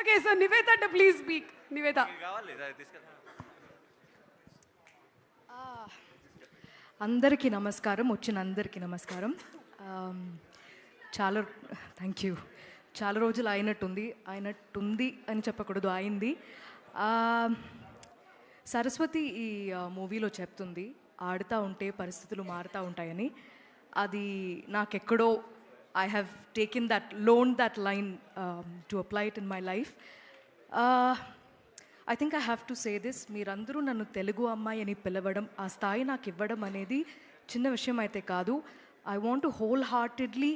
Okay, so Nivedha, please speak. Nivedha. అందరికీ నమస్కారం, వచ్చిన అందరికీ నమస్కారం. చాలా థ్యాంక్ యూ. చాలా రోజులు అయినట్టుంది అని చెప్పకూడదు, అయింది. సరస్వతి ఈ మూవీలో చెప్తుంది, ఆడుతూ ఉంటే పరిస్థితులు మారుతూ ఉంటాయని. అది నాకెక్కడో I have taken loaned that line to apply it in my life. I think I have to say this, మీరందరూ నన్ను తెలుగు అమ్మాయి అని పిలవడం, ఆ స్థాయి నాకు ఇవ్వడం అనేది చిన్న విషయం అయితే కాదు. I want to wholeheartedly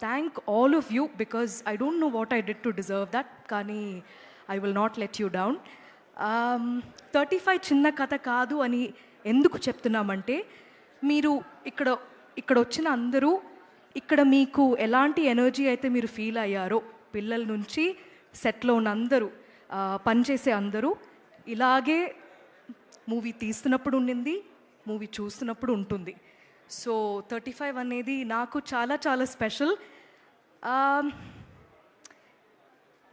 thank all of you because I don't know what I did to deserve that, కానీ I will not let you down. 35 చిన్న కథ కాదు అని ఎందుకు చెప్తున్నామంటే, మీరు ఇక్కడ వచ్చిన అందరూ ఇక్కడ మీకు ఎలాంటి ఎనర్జీ అయితే మీరు ఫీల్ అయ్యారో, పిల్లల నుంచి సెట్లో ఉన్న అందరూ, పనిచేసే అందరూ ఇలాగే మూవీ తీస్తున్నప్పుడు ఉండింది, మూవీ చూస్తున్నప్పుడు ఉంటుంది. సో 35 అనేది నాకు చాలా చాలా స్పెషల్.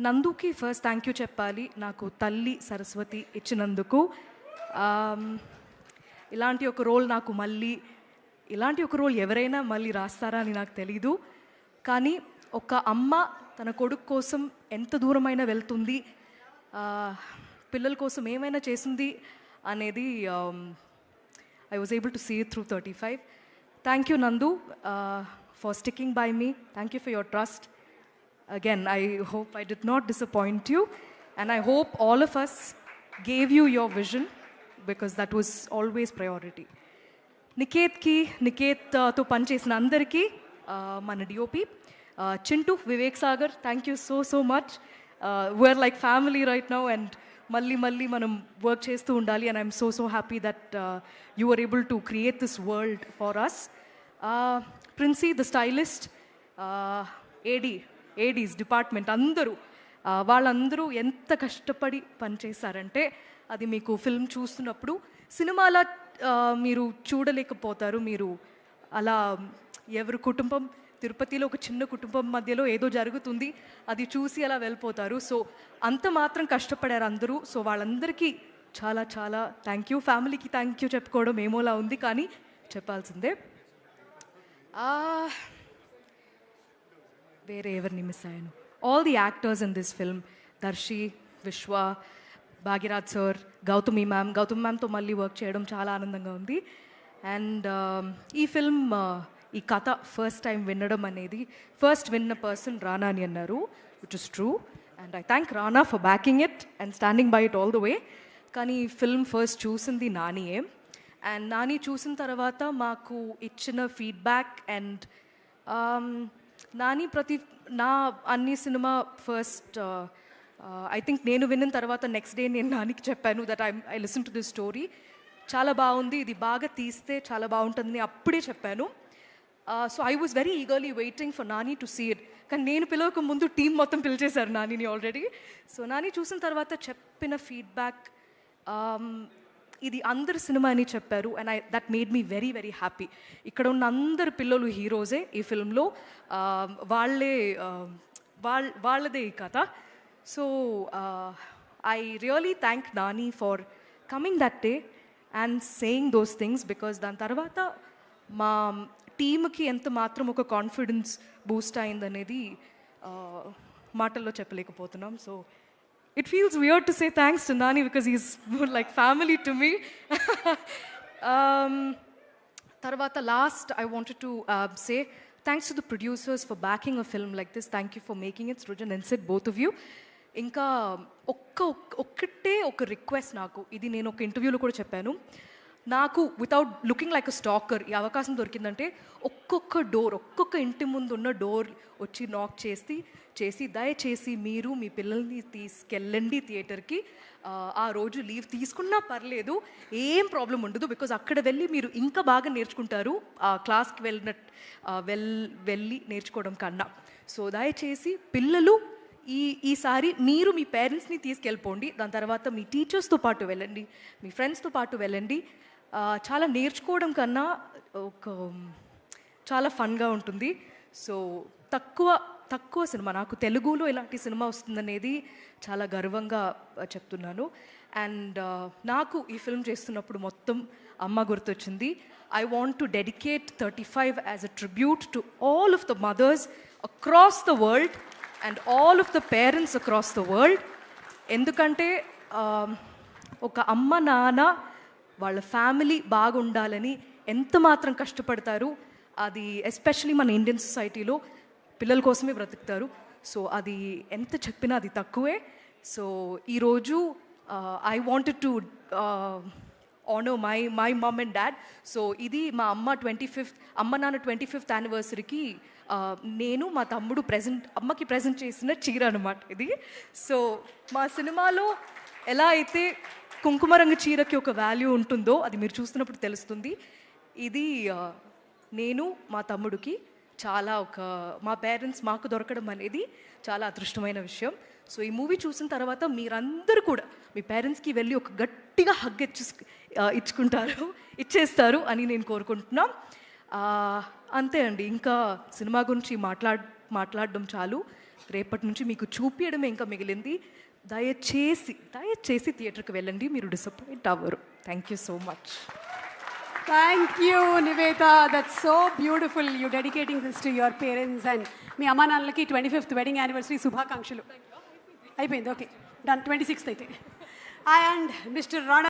నందుకి ఫస్ట్ థ్యాంక్ యూ చెప్పాలి, నాకు తల్లి సరస్వతి ఇచ్చినందుకు. ఇలాంటి ఒక రోల్ నాకు ఇలాంటి ఒక రోల్ ఎవరైనా మళ్ళీ రాస్తారా అని నాకు తెలీదు. కానీ ఒక అమ్మ తన కొడుకు కోసం ఎంత దూరమైనా వెళ్తుంది, పిల్లల కోసం ఏమైనా చేసింది అనేది I was able to see it through 35. Thank you Nandu for sticking by me. Thank you for your trust. Again, I hope I did not disappoint you, and I hope all of us gave you your vision because that was always priority. నికేత్తో పనిచేసిన అందరికీ, మన DOP Chintu, Vivek Sagar, thank you so much. We are like family right now, and మళ్ళీ మనం work చేస్తూ ఉండాలి. And I'm so happy that you are able to create this world for us. Princy the stylist, ADs department అందరూ, వాళ్ళందరూ ఎంత కష్టపడి పనిచేశారంటే అది మీకు ఫిల్మ్ చూస్తున్నప్పుడు సినిమాలో మీరు చూడలేకపోతారు. మీరు అలా ఎవరి కుటుంబం, తిరుపతిలో ఒక చిన్న కుటుంబం మధ్యలో ఏదో జరుగుతుంది, అది చూసి అలా వెళ్ళిపోతారు. సో అంత మాత్రం కష్టపడారు అందరూ. సో వాళ్ళందరికీ చాలా చాలా థ్యాంక్ యూ. ఫ్యామిలీకి థ్యాంక్ యూ చెప్పుకోవడం ఏమోలా ఉంది, కానీ చెప్పాల్సిందే. వేరే ఎవరిని మిస్ అయ్యాను? All the actors in this film, Darshi, Vishwa, Bhagyaraj sir, Gautami మ్యామ్తో మళ్ళీ వర్క్ చేయడం చాలా ఆనందంగా ఉంది. అండ్ ఈ ఫిల్మ్, ఈ కథ ఫస్ట్ టైం వినడం అనేది, ఫస్ట్ విన్న పర్సన్ రానా అని అన్నారు, which is true. And I thank Rana for backing it and standing by it all the way. కానీ ఈ ఫిల్మ్ ఫస్ట్ చూసింది నానియే. అండ్ నాని చూసిన తర్వాత మాకు ఇచ్చిన ఫీడ్బ్యాక్, అండ్ నాని నా అన్ని సినిమా ఫస్ట్ ఐ థింక్ నేను విన్న తర్వాత నెక్స్ట్ డే నేను నానికి చెప్పాను that I listen to this story, చాలా బాగుంది, ఇది బాగా తీస్తే చాలా బాగుంటుంది అప్పుడే చెప్పాను. So I was very eagerly waiting for Nani to see it. కానీ నేను పిలవక ముందు టీం మొత్తం పిలిచేశారు నానిని ఆల్రెడీ. సో నాని చూసిన తర్వాత చెప్పిన ఫీడ్బ్యాక్, ఇది అందరి సినిమా అని చెప్పారు. And that made me very very happy. ఇక్కడ ఉన్న అందరు పిల్లలు హీరోసే ఈ ఫిల్మ్లో, వాళ్ళదే ఈ కథ. So I really thank Nani for coming that day and saying those things, because దాని తర్వాత మా టీమ్కి ఎంత మాత్రం ఒక కాన్ఫిడెన్స్ బూస్ట్ అయిందనేది మాటల్లో చెప్పలేకపోతున్నాం. So it feels weird to say thanks to Nani because he's like family to me. Tarvata last I wanted to say thanks to the producers for backing a film like this. Thank you for making it, Srujan and Sid, both of you. ఇంకా ఒక్కటే ఒక request, నాకు ఇది నేను ఒక ఇంటర్వ్యూలో కూడా చెప్పాను, నాకు వితౌట్ లుకింగ్ లైక్ అ స్టాకర్ ఈ అవకాశం దొరికిందంటే ఒక్కొక్క ఇంటి ముందు ఉన్న డోర్ వచ్చి నాక్ చేసి దయచేసి మీరు మీ పిల్లల్ని తీసుకెళ్ళండి థియేటర్కి. ఆ రోజు లీవ్ తీసుకున్నా పర్లేదు, ఏం ప్రాబ్లం ఉండదు, బికాజ్ అక్కడ వెళ్ళి మీరు ఇంకా బాగా నేర్చుకుంటారు క్లాస్కి వెళ్ళి నేర్చుకోవడం కన్నా. సో దయచేసి పిల్లలు ఈసారి మీరు మీ పేరెంట్స్ని తీసుకెళ్ళిపోండి, దాని తర్వాత మీ టీచర్స్తో పాటు వెళ్ళండి, మీ ఫ్రెండ్స్తో పాటు వెళ్ళండి. చాలా నేర్చుకోవడం కన్నా చాలా ఫన్గా ఉంటుంది. సో తక్కువ తక్కువ సినిమా, నాకు తెలుగులో ఇలాంటి సినిమా వస్తుందనేది చాలా గర్వంగా చెప్తున్నాను. అండ్ నాకు ఈ ఫిల్మ్ చేస్తున్నప్పుడు మొత్తం అమ్మ గుర్తొచ్చింది. I want to dedicate 35 as a tribute to all of the mothers across the world and all of the parents across the world. ఎందుకంటే ఒక అమ్మ నాన్న వాళ్ళ ఫ్యామిలీ బాగుండాలని ఎంత మాత్రం కష్టపడతారు. అది ఎస్పెషలీ మన ఇండియన్ సొసైటీలో పిల్లల కోసమే బ్రతుకుతారు. సో అది ఎంత చెప్పినా అది తక్కువే. సో ఈరోజు I wanted to honour my mum and dad. So ఇది మా అమ్మ నాన్న 25th యానివర్సరీకి నేను మా తమ్ముడు అమ్మకి ప్రజెంట్ చేసిన చీర అనమాట ఇది. సో మా సినిమాలో ఎలా అయితే కుంకుమ రంగు చీరకి ఒక వాల్యూ ఉంటుందో అది మీరు చూస్తున్నప్పుడు తెలుస్తుంది. ఇది నేను మా తమ్ముడికి చాలా మా పేరెంట్స్ మాకు దొరకడం అనేది చాలా అదృష్టమైన విషయం. సో ఈ మూవీ చూసిన తర్వాత మీరందరూ కూడా మీ పేరెంట్స్కి వెళ్ళి ఒక గట్టిగా హగ్ ఇచ్చేస్తారు అని నేను కోరుకుంటున్నాం. అంతే అండి, ఇంకా సినిమా గురించి మాట్లాడడం చాలు. రేపటి నుంచి మీకు చూపించడమే ఇంకా మిగిలింది. దయచేసి థియేటర్కి వెళ్ళండి, మీరు డిసప్పాయింట్ అవ్వరు. Thank you so much. Thank you, Nivetha. That's so beautiful. You dedicating this to your parents and మీ అమ్మా నాన్నలకి 25th వెడ్డింగ్ యానివర్సరీ శుభాకాంక్షలు. అయిపోయింది, ఓకే, డన్. 26th అయితే. And mister Rana